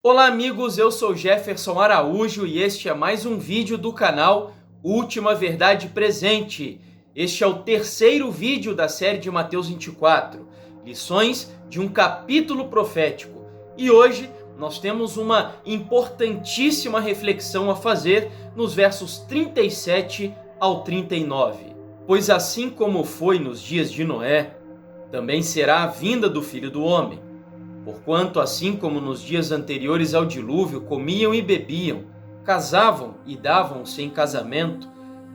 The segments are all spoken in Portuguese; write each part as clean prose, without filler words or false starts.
Olá amigos, eu sou Jefferson Araújo e este é mais um vídeo do canal Última Verdade Presente. Este é o terceiro vídeo da série de Mateus 24, lições de um capítulo profético. E hoje nós temos uma importantíssima reflexão a fazer nos versos 37 ao 39. Pois assim como foi nos dias de Noé, também será a vinda do Filho do Homem. Porquanto, assim como nos dias anteriores ao dilúvio, comiam e bebiam, casavam e davam-se em casamento,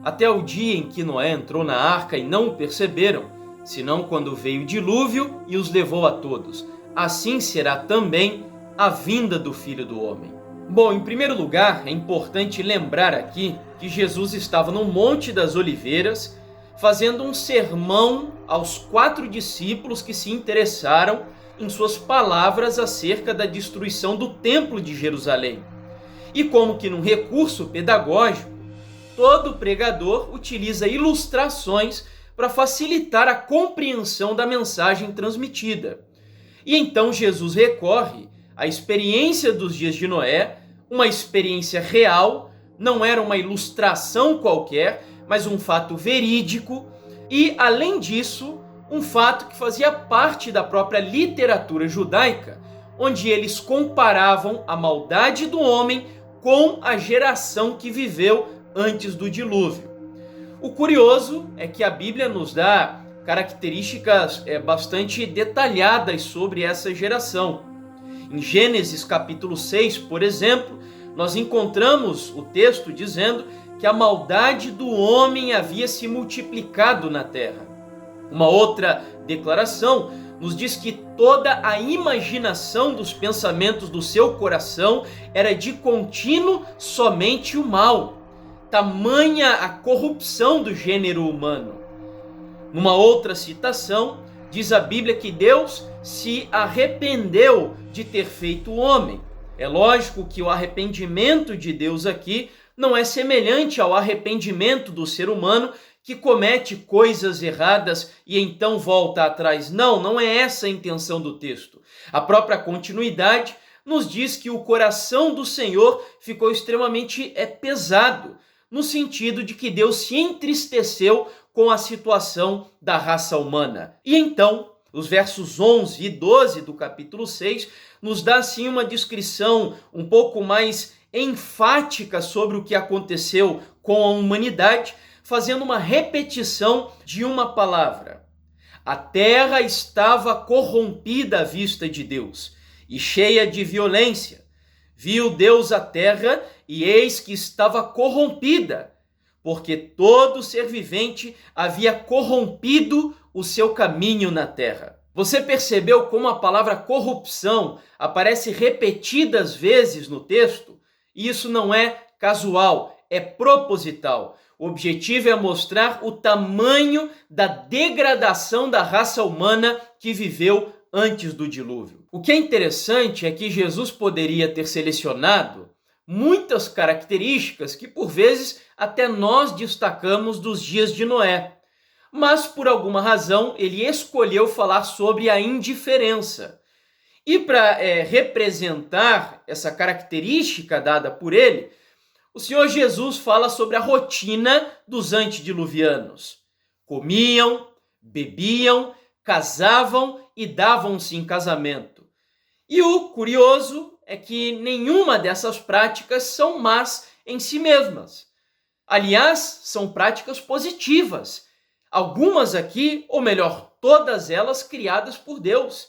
até o dia em que Noé entrou na arca e não o perceberam, senão quando veio o dilúvio e os levou a todos. Assim será também a vinda do Filho do Homem. Bom, em primeiro lugar, é importante lembrar aqui que Jesus estava no Monte das Oliveiras, fazendo um sermão aos 4 discípulos que se interessaram em suas palavras acerca da destruição do Templo de Jerusalém. E como que num recurso pedagógico, todo pregador utiliza ilustrações para facilitar a compreensão da mensagem transmitida. E então Jesus recorre à experiência dos dias de Noé, uma experiência real, não era uma ilustração qualquer, mas um fato verídico, e além disso, um fato que fazia parte da própria literatura judaica, onde eles comparavam a maldade do homem com a geração que viveu antes do dilúvio. O curioso é que a Bíblia nos dá características bastante detalhadas sobre essa geração. Em Gênesis capítulo 6, por exemplo, nós encontramos o texto dizendo que a maldade do homem havia se multiplicado na terra. Uma outra declaração nos diz que toda a imaginação dos pensamentos do seu coração era de contínuo somente o mal. Tamanha a corrupção do gênero humano. Numa outra citação, diz a Bíblia que Deus se arrependeu de ter feito o homem. É lógico que o arrependimento de Deus aqui não é semelhante ao arrependimento do ser humano que comete coisas erradas e então volta atrás. Não é essa a intenção do texto. A própria continuidade nos diz que o coração do Senhor ficou extremamente pesado, no sentido de que Deus se entristeceu com a situação da raça humana. E então, os versos 11 e 12 do capítulo 6 nos dá assim uma descrição um pouco mais enfática sobre o que aconteceu com a humanidade, fazendo uma repetição de uma palavra. A terra estava corrompida à vista de Deus e cheia de violência. Viu Deus a terra e eis que estava corrompida, porque todo ser vivente havia corrompido o seu caminho na terra. Você percebeu como a palavra corrupção aparece repetidas vezes no texto? E isso não é casual, é proposital. O objetivo é mostrar o tamanho da degradação da raça humana que viveu antes do dilúvio. O que é interessante é que Jesus poderia ter selecionado muitas características que por vezes até nós destacamos dos dias de Noé. Mas por alguma razão ele escolheu falar sobre a indiferença. E para representar essa característica dada por ele, o Senhor Jesus fala sobre a rotina dos antediluvianos. Comiam, bebiam, casavam e davam-se em casamento. E o curioso é que nenhuma dessas práticas são más em si mesmas. Aliás, são práticas positivas. Algumas aqui, ou melhor, todas elas criadas por Deus.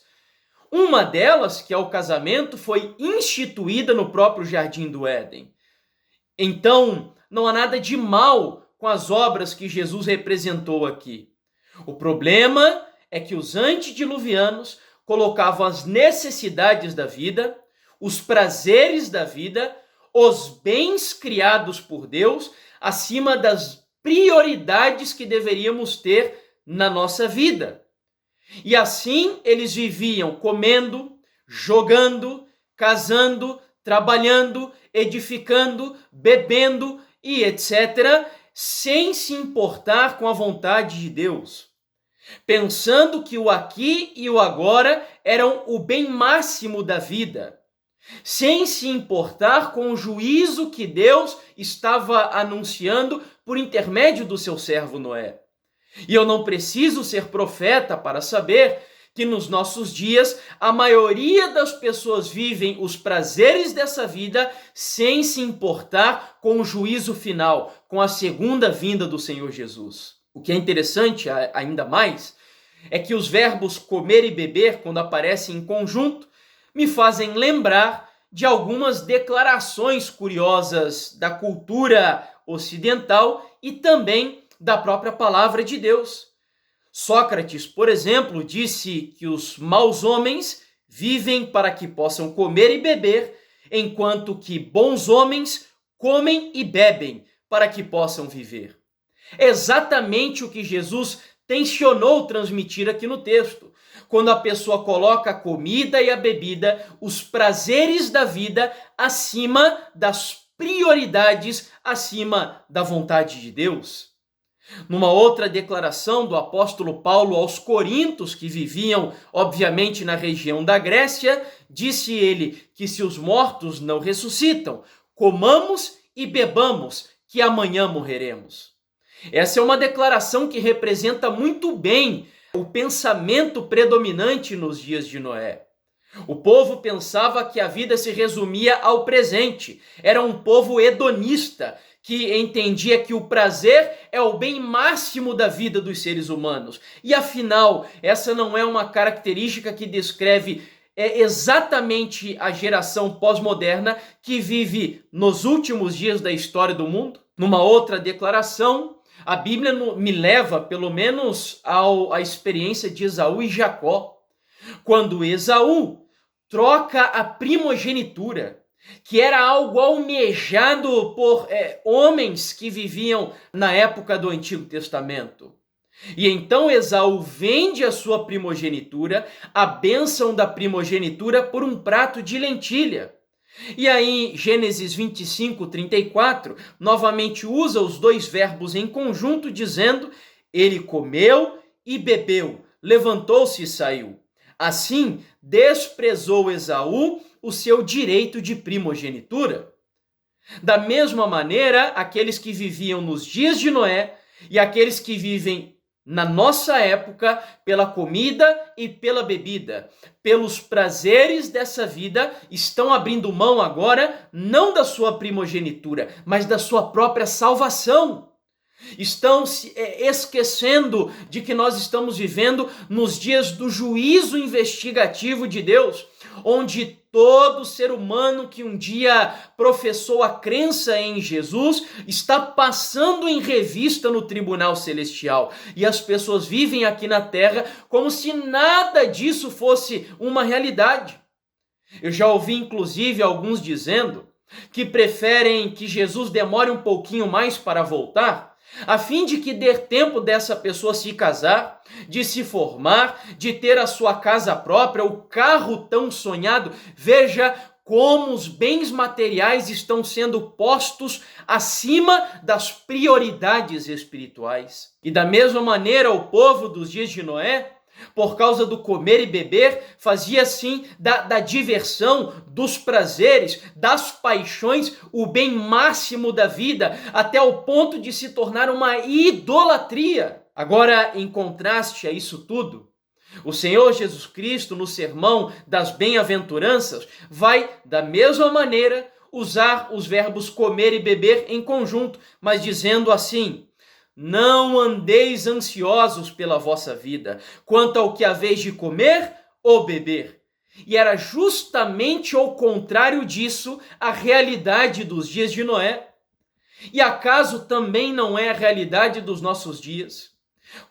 Uma delas, que é o casamento, foi instituída no próprio Jardim do Éden. Então, não há nada de mal com as obras que Jesus representou aqui. O problema é que os antediluvianos colocavam as necessidades da vida, os prazeres da vida, os bens criados por Deus, acima das prioridades que deveríamos ter na nossa vida. E assim eles viviam comendo, jogando, casando, trabalhando, edificando, bebendo e etc., sem se importar com a vontade de Deus, pensando que o aqui e o agora eram o bem máximo da vida. sem se importar com o juízo que Deus estava anunciando por intermédio do seu servo Noé. E eu não preciso ser profeta para saber que nos nossos dias a maioria das pessoas vivem os prazeres dessa vida sem se importar com o juízo final, com a segunda vinda do Senhor Jesus. O que é interessante ainda mais é que os verbos comer e beber, quando aparecem em conjunto, me fazem lembrar de algumas declarações curiosas da cultura ocidental e também da própria palavra de Deus. Sócrates, por exemplo, disse que os maus homens vivem para que possam comer e beber, enquanto que bons homens comem e bebem para que possam viver. É exatamente o que Jesus tensionou transmitir aqui no texto. Quando a pessoa coloca a comida e a bebida, os prazeres da vida, acima das prioridades, acima da vontade de Deus. Numa outra declaração do apóstolo Paulo aos Coríntios, que viviam, obviamente, na região da Grécia, disse ele que se os mortos não ressuscitam, comamos e bebamos, que amanhã morreremos. Essa é uma declaração que representa muito bem o pensamento predominante nos dias de Noé. O povo pensava que a vida se resumia ao presente. Era um povo hedonista, que entendia que o prazer é o bem máximo da vida dos seres humanos. E afinal, essa não é uma característica que descreve exatamente a geração pós-moderna que vive nos últimos dias da história do mundo? Numa outra declaração, a Bíblia me leva, pelo menos, à experiência de Esaú e Jacó. Quando Esaú troca a primogenitura, que era algo almejado por homens que viviam na época do Antigo Testamento. E então Esaú vende a sua primogenitura, a bênção da primogenitura, por um prato de lentilha. E aí, Gênesis 25, 34, novamente usa os dois verbos em conjunto, dizendo: ele comeu e bebeu, levantou-se e saiu. Assim, desprezou Esaú o seu direito de primogenitura. Da mesma maneira, aqueles que viviam nos dias de Noé e aqueles que vivem na nossa época pela comida e pela bebida, pelos prazeres dessa vida, estão abrindo mão agora não da sua primogenitura, mas da sua própria salvação. Estão se esquecendo de que nós estamos vivendo nos dias do juízo investigativo de Deus, onde todo ser humano que um dia professou a crença em Jesus está passando em revista no tribunal celestial. E as pessoas vivem aqui na terra como se nada disso fosse uma realidade. Eu já ouvi inclusive alguns dizendo que preferem que Jesus demore um pouquinho mais para voltar, a fim de que dê tempo dessa pessoa se casar, de se formar, de ter a sua casa própria, o carro tão sonhado. Veja como os bens materiais estão sendo postos acima das prioridades espirituais. E da mesma maneira, o povo dos dias de Noé, por causa do comer e beber, fazia assim da diversão, dos prazeres, das paixões, o bem máximo da vida, até o ponto de se tornar uma idolatria. Agora, em contraste a isso tudo, o Senhor Jesus Cristo, no sermão das bem-aventuranças, vai, da mesma maneira, usar os verbos comer e beber em conjunto, mas dizendo assim: não andeis ansiosos pela vossa vida, quanto ao que haveis de comer ou beber. E era justamente ao contrário disso a realidade dos dias de Noé. E acaso também não é a realidade dos nossos dias?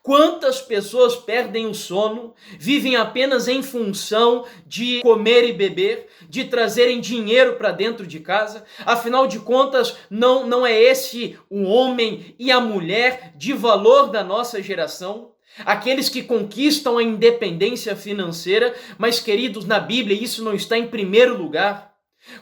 Quantas pessoas perdem o sono, vivem apenas em função de comer e beber, de trazerem dinheiro para dentro de casa? Afinal de contas, não é esse o homem e a mulher de valor da nossa geração? Aqueles que conquistam a independência financeira, mas queridos, na Bíblia isso não está em primeiro lugar.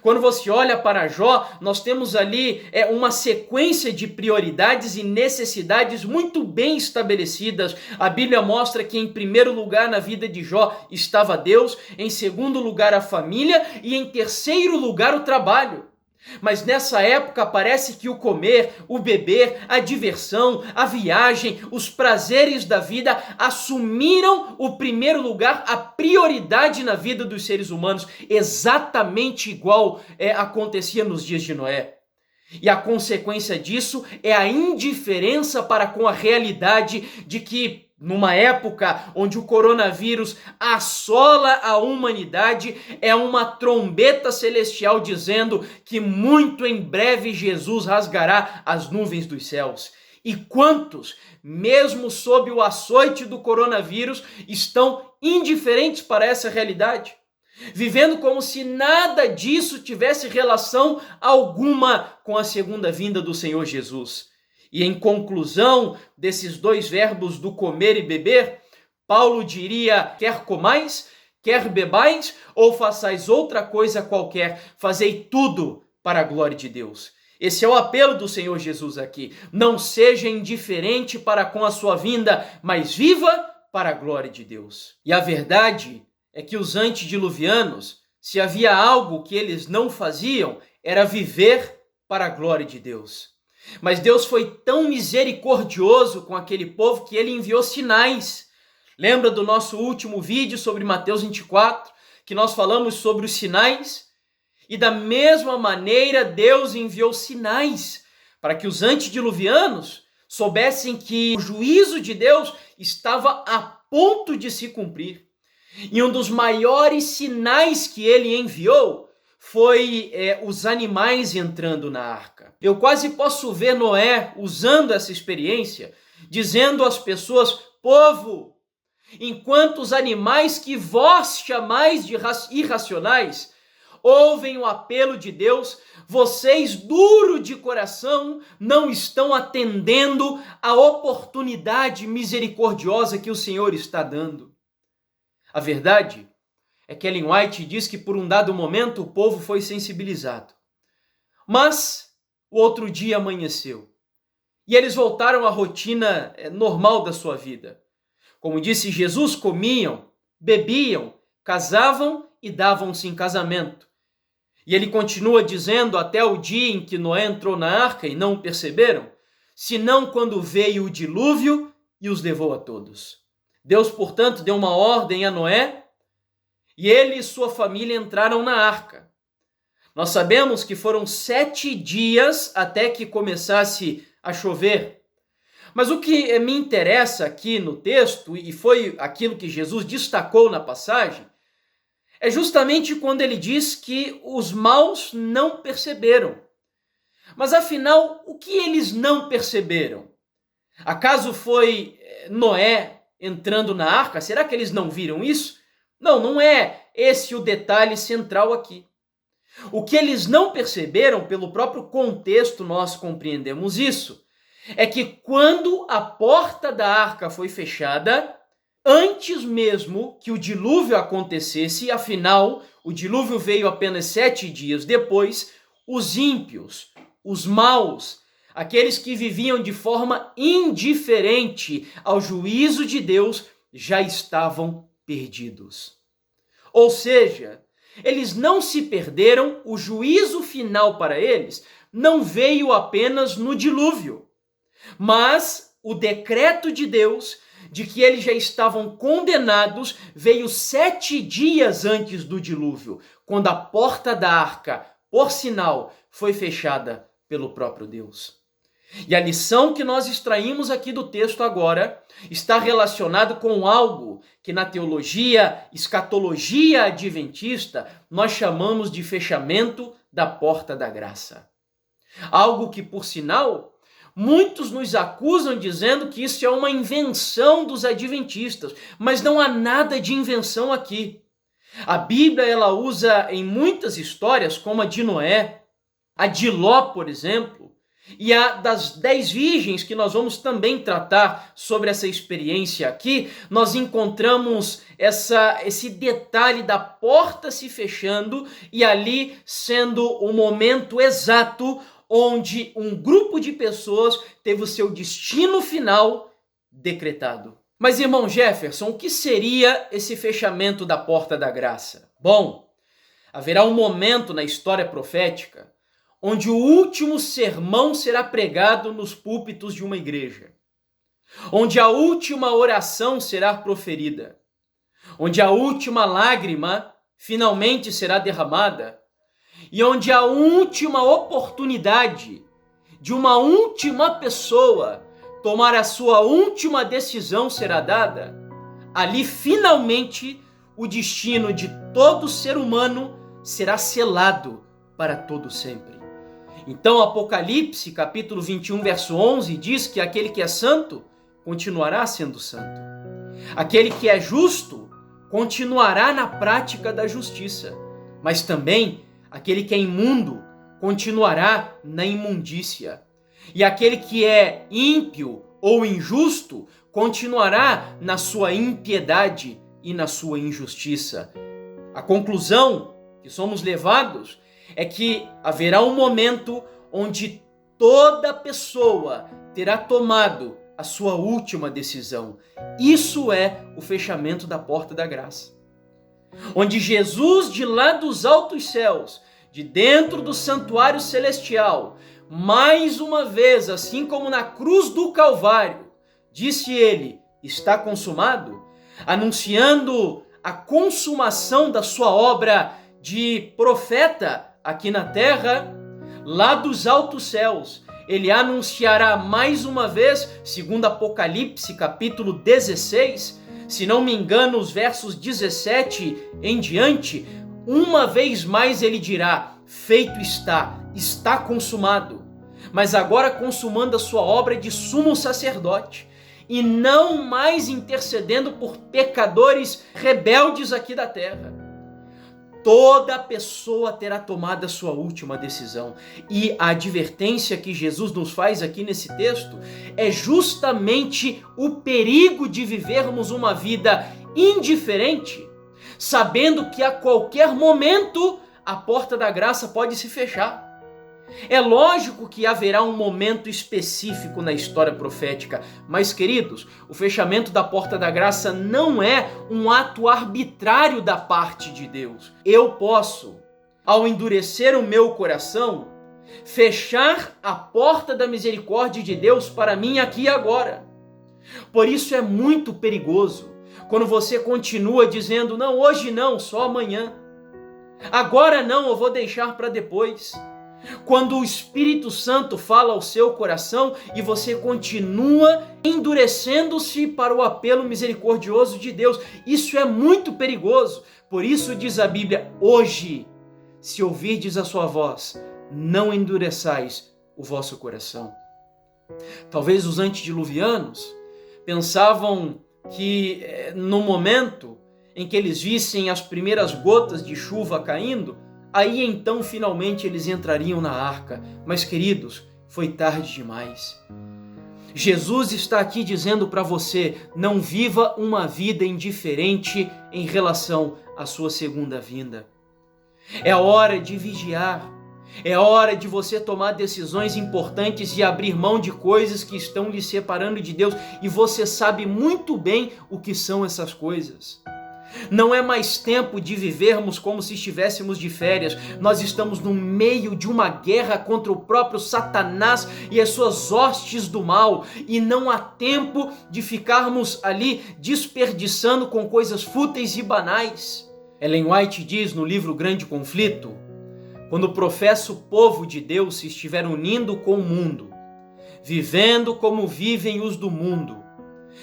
Quando você olha para Jó, nós temos ali uma sequência de prioridades e necessidades muito bem estabelecidas. A Bíblia mostra que em primeiro lugar na vida de Jó estava Deus, em segundo lugar a família e em terceiro lugar o trabalho. Mas nessa época parece que o comer, o beber, a diversão, a viagem, os prazeres da vida assumiram o primeiro lugar, a prioridade na vida dos seres humanos, exatamente igual acontecia nos dias de Noé. E a consequência disso é a indiferença para com a realidade de que, numa época onde o coronavírus assola a humanidade, é uma trombeta celestial dizendo que muito em breve Jesus rasgará as nuvens dos céus. E quantos, mesmo sob o açoite do coronavírus, estão indiferentes para essa realidade? Vivendo como se nada disso tivesse relação alguma com a segunda vinda do Senhor Jesus. E em conclusão desses dois verbos do comer e beber, Paulo diria: quer comais, quer bebais, ou façais outra coisa qualquer, fazei tudo para a glória de Deus. Esse é o apelo do Senhor Jesus aqui. Não seja indiferente para com a sua vinda, mas viva para a glória de Deus. E a verdade é que os antediluvianos, se havia algo que eles não faziam, era viver para a glória de Deus. Mas Deus foi tão misericordioso com aquele povo que ele enviou sinais. Lembra do nosso último vídeo sobre Mateus 24, que nós falamos sobre os sinais? E da mesma maneira Deus enviou sinais para que os antediluvianos soubessem que o juízo de Deus estava a ponto de se cumprir. E um dos maiores sinais que ele enviou foi os animais entrando na arca. Eu quase posso ver Noé usando essa experiência, dizendo às pessoas: povo, enquanto os animais que vós chamais de irracionais ouvem o apelo de Deus, vocês, duro de coração, não estão atendendo à oportunidade misericordiosa que o Senhor está dando. A verdade é que Ellen White diz que por um dado momento o povo foi sensibilizado. Mas o outro dia amanheceu e eles voltaram à rotina normal da sua vida. Como disse Jesus, comiam, bebiam, casavam e davam-se em casamento. E ele continua dizendo até o dia em que Noé entrou na arca e não o perceberam, senão quando veio o dilúvio e os levou a todos. Deus, portanto, deu uma ordem a Noé e ele e sua família entraram na arca. Nós sabemos que foram 7 dias até que começasse a chover. Mas o que me interessa aqui no texto, e foi aquilo que Jesus destacou na passagem, é justamente quando ele diz que os maus não perceberam. Mas afinal, o que eles não perceberam? Acaso foi Noé entrando na arca? Será que eles não viram isso? Não, não é esse o detalhe central aqui. O que eles não perceberam, pelo próprio contexto nós compreendemos isso, é que quando a porta da arca foi fechada, antes mesmo que o dilúvio acontecesse, afinal, o dilúvio veio apenas 7 dias depois, os ímpios, os maus, aqueles que viviam de forma indiferente ao juízo de Deus, já estavam perdidos. Ou seja, eles não se perderam, o juízo final para eles não veio apenas no dilúvio, mas o decreto de Deus de que eles já estavam condenados veio 7 dias antes do dilúvio, quando a porta da arca, por sinal, foi fechada pelo próprio Deus. E a lição que nós extraímos aqui do texto agora está relacionado com algo que na teologia, escatologia adventista, nós chamamos de fechamento da porta da graça. Algo que, por sinal, muitos nos acusam dizendo que isso é uma invenção dos adventistas, mas não há nada de invenção aqui. A Bíblia ela usa em muitas histórias, como a de Noé, a de Ló, por exemplo, E a das 10 virgens, que nós vamos também tratar sobre essa experiência aqui, nós encontramos esse detalhe da porta se fechando e ali sendo o momento exato onde um grupo de pessoas teve o seu destino final decretado. Mas, irmão Jefferson, o que seria esse fechamento da porta da graça? Bom, haverá um momento na história profética onde o último sermão será pregado nos púlpitos de uma igreja, onde a última oração será proferida, onde a última lágrima finalmente será derramada e onde a última oportunidade de uma última pessoa tomar a sua última decisão será dada. Ali finalmente o destino de todo ser humano será selado para todo sempre. Então Apocalipse capítulo 21 verso 11 diz que aquele que é santo continuará sendo santo. Aquele que é justo continuará na prática da justiça, mas também aquele que é imundo continuará na imundícia. E aquele que é ímpio ou injusto continuará na sua impiedade e na sua injustiça. A conclusão que somos levados é que haverá um momento onde toda pessoa terá tomado a sua última decisão. Isso é o fechamento da porta da graça. Onde Jesus, de lá dos altos céus, de dentro do santuário celestial, mais uma vez, assim como na cruz do Calvário, disse ele, está consumado, anunciando a consumação da sua obra de profeta aqui na terra, lá dos altos céus, ele anunciará mais uma vez, segundo Apocalipse capítulo 16, se não me engano, os versos 17 em diante, uma vez mais ele dirá, feito está consumado. Mas agora consumando a sua obra de sumo sacerdote, e não mais intercedendo por pecadores rebeldes aqui da terra. Toda pessoa terá tomado a sua última decisão. E a advertência que Jesus nos faz aqui nesse texto é justamente o perigo de vivermos uma vida indiferente, sabendo que a qualquer momento a porta da graça pode se fechar. É lógico que haverá um momento específico na história profética, mas, queridos, o fechamento da porta da graça não é um ato arbitrário da parte de Deus. Eu posso, ao endurecer o meu coração, fechar a porta da misericórdia de Deus para mim aqui e agora. Por isso é muito perigoso quando você continua dizendo, não, hoje não, só amanhã. Agora não, eu vou deixar para depois. Quando o Espírito Santo fala ao seu coração e você continua endurecendo-se para o apelo misericordioso de Deus, isso é muito perigoso. Por isso diz a Bíblia, hoje, se ouvirdes a sua voz, não endureçais o vosso coração. Talvez os antediluvianos pensavam que no momento em que eles vissem as primeiras gotas de chuva caindo, aí então finalmente eles entrariam na arca. Mas, queridos, foi tarde demais. Jesus está aqui dizendo para você, não viva uma vida indiferente em relação à sua segunda vinda. É hora de vigiar. É hora de você tomar decisões importantes e abrir mão de coisas que estão lhe separando de Deus. E você sabe muito bem o que são essas coisas. Não é mais tempo de vivermos como se estivéssemos de férias. Nós estamos no meio de uma guerra contra o próprio Satanás e as suas hostes do mal. E não há tempo de ficarmos ali desperdiçando com coisas fúteis e banais. Ellen White diz no livro Grande Conflito, quando o professo povo de Deus se estiver unindo com o mundo, vivendo como vivem os do mundo,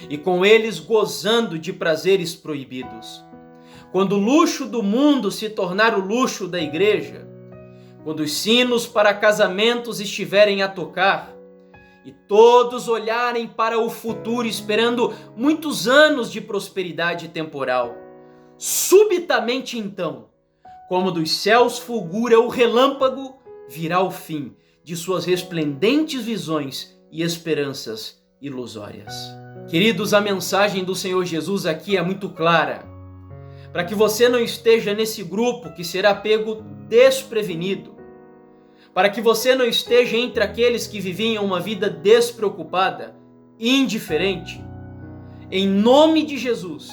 e com eles gozando de prazeres proibidos. Quando o luxo do mundo se tornar o luxo da igreja, quando os sinos para casamentos estiverem a tocar, e todos olharem para o futuro esperando muitos anos de prosperidade temporal, subitamente então, como dos céus fulgura o relâmpago, virá o fim, de suas resplendentes visões e esperanças ilusórias. Queridos, a mensagem do Senhor Jesus aqui é muito clara. Para que você não esteja nesse grupo que será pego desprevenido, para que você não esteja entre aqueles que viviam uma vida despreocupada, indiferente, em nome de Jesus,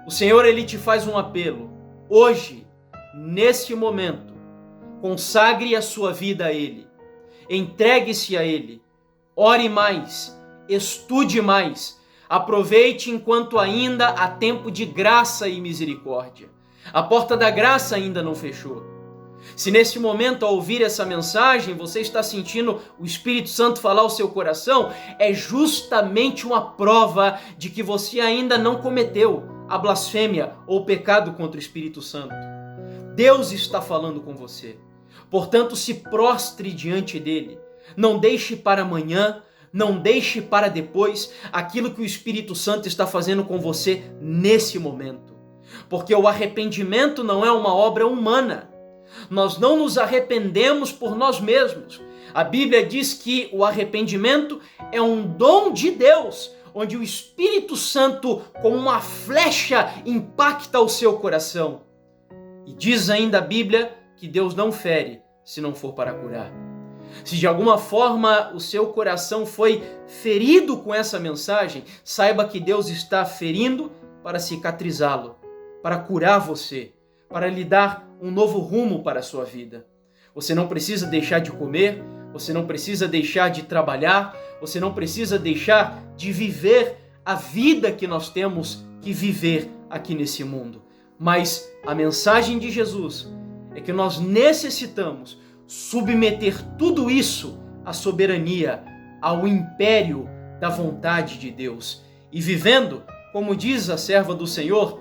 o Senhor, Ele te faz um apelo. Hoje, neste momento, consagre a sua vida a Ele, entregue-se a Ele, ore mais, estude mais, aproveite enquanto ainda há tempo de graça e misericórdia. A porta da graça ainda não fechou. Se nesse momento, ao ouvir essa mensagem, você está sentindo o Espírito Santo falar ao seu coração, é justamente uma prova de que você ainda não cometeu a blasfêmia ou o pecado contra o Espírito Santo. Deus está falando com você. Portanto, se prostre diante dele. Não deixe para amanhã, não deixe para depois aquilo que o Espírito Santo está fazendo com você nesse momento. Porque o arrependimento não é uma obra humana. Nós não nos arrependemos por nós mesmos. A Bíblia diz que o arrependimento é um dom de Deus, onde o Espírito Santo, como uma flecha, impacta o seu coração. E diz ainda a Bíblia que Deus não fere se não for para curar. Se de alguma forma o seu coração foi ferido com essa mensagem, saiba que Deus está ferindo para cicatrizá-lo, para curar você, para lhe dar um novo rumo para a sua vida. Você não precisa deixar de comer, você não precisa deixar de trabalhar, você não precisa deixar de viver a vida que nós temos que viver aqui nesse mundo. Mas a mensagem de Jesus é que nós necessitamos submeter tudo isso à soberania, ao império da vontade de Deus. E vivendo, como diz a serva do Senhor,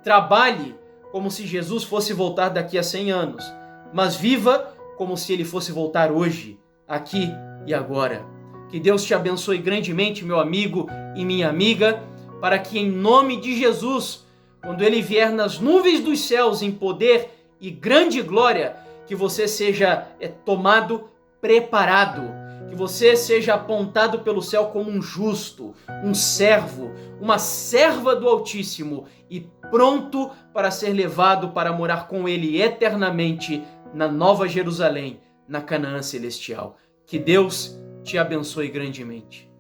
trabalhe como se Jesus fosse voltar daqui a 100 anos, mas viva como se ele fosse voltar hoje, aqui e agora. Que Deus te abençoe grandemente, meu amigo e minha amiga, para que em nome de Jesus, quando ele vier nas nuvens dos céus em poder e grande glória, que você seja tomado, preparado, que você seja apontado pelo céu como um justo, um servo, uma serva do Altíssimo e pronto para ser levado para morar com ele eternamente na Nova Jerusalém, na Canaã Celestial. Que Deus te abençoe grandemente.